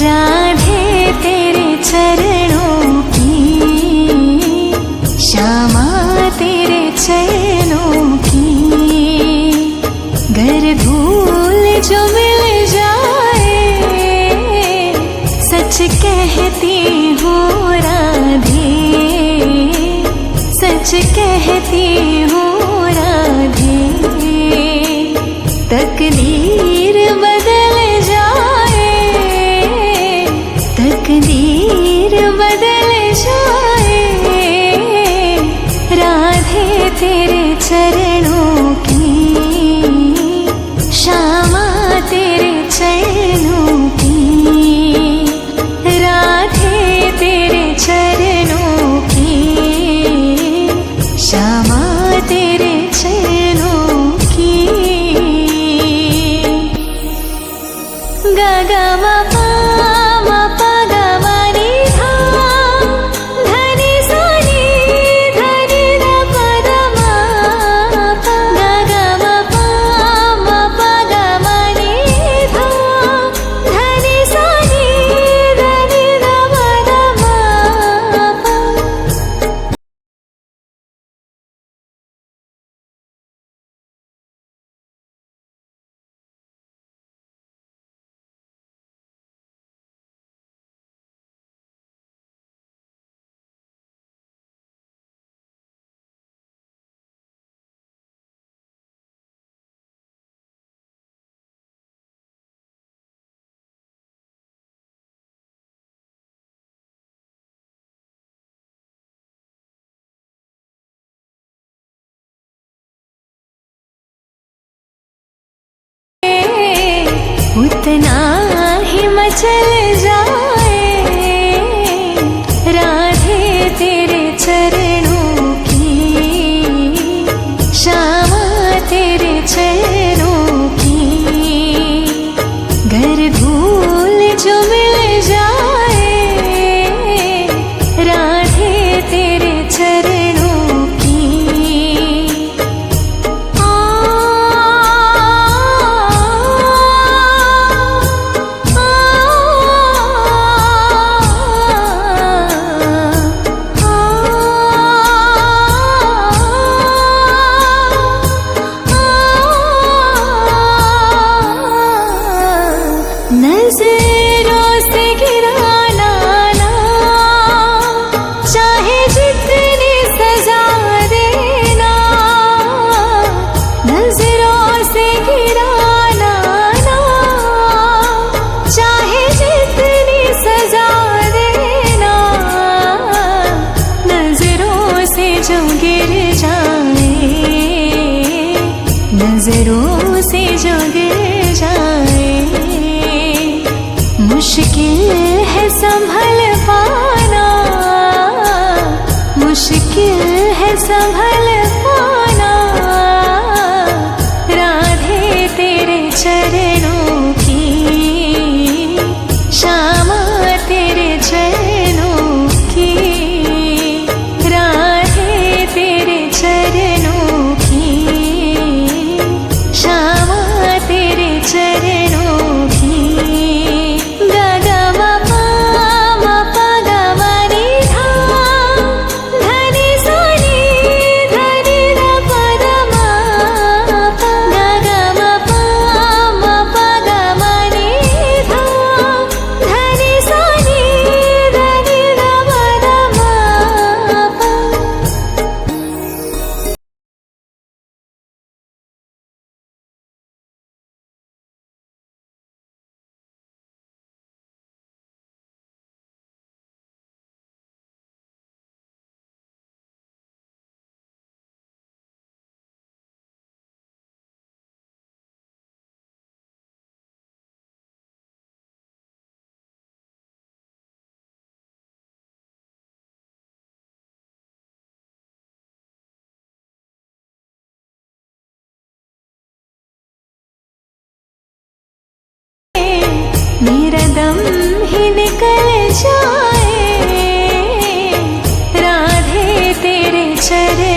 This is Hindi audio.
राधे तेरे चरणों की, श्यामा तेरे चरणों की। गर भूल जो मिल जाए, सच कहती हूँ राधे, सच कहती हूँ राधे। तकदीर बदल जाए, तकदीर बदल जाए, राधे तेरे चरणों की, श्यामा तेरे चरणों की। राधे तेरे चरणों की, श्यामा तेरे चरणों की। गा गा मा पा मा पा गा मा नी धा, धनी सा नी धनी धा पा धा मा पा। गा गा मा पा गा मा नी धा, धनी सा नी धनी धा पा धा मा पा। उतना ही मचल जाए, राधे तेरे चरणों की, श्यामा तेरे चरणों की। गर धूल जो मिल जाए, राधे तेरे चरणों की। नजरों से गिराना ना, चाहे जितनी सजा देना। नजरों से गिराना ना, चाहे जितनी सजा देना। नजरों से जो गिर जाए, नजरों से जो गिर जाए, मुश्किल है संभल पाना, मुश्किल है संभल पाना। राधे तेरे चरणों की, श्यामा तेरे चरणों की। राधे तेरे चरणों की, श्यामा तेरे चरणों की। गा गा मा पा गा मा नी धा, धनी सा नी धनी धा पा धा मा पा। गा गा मा पा गा मा नी धा, धनी सा नी धनी धा पा धा मा पा। मेरा दम ही निकल जाए, राधे तेरे चरण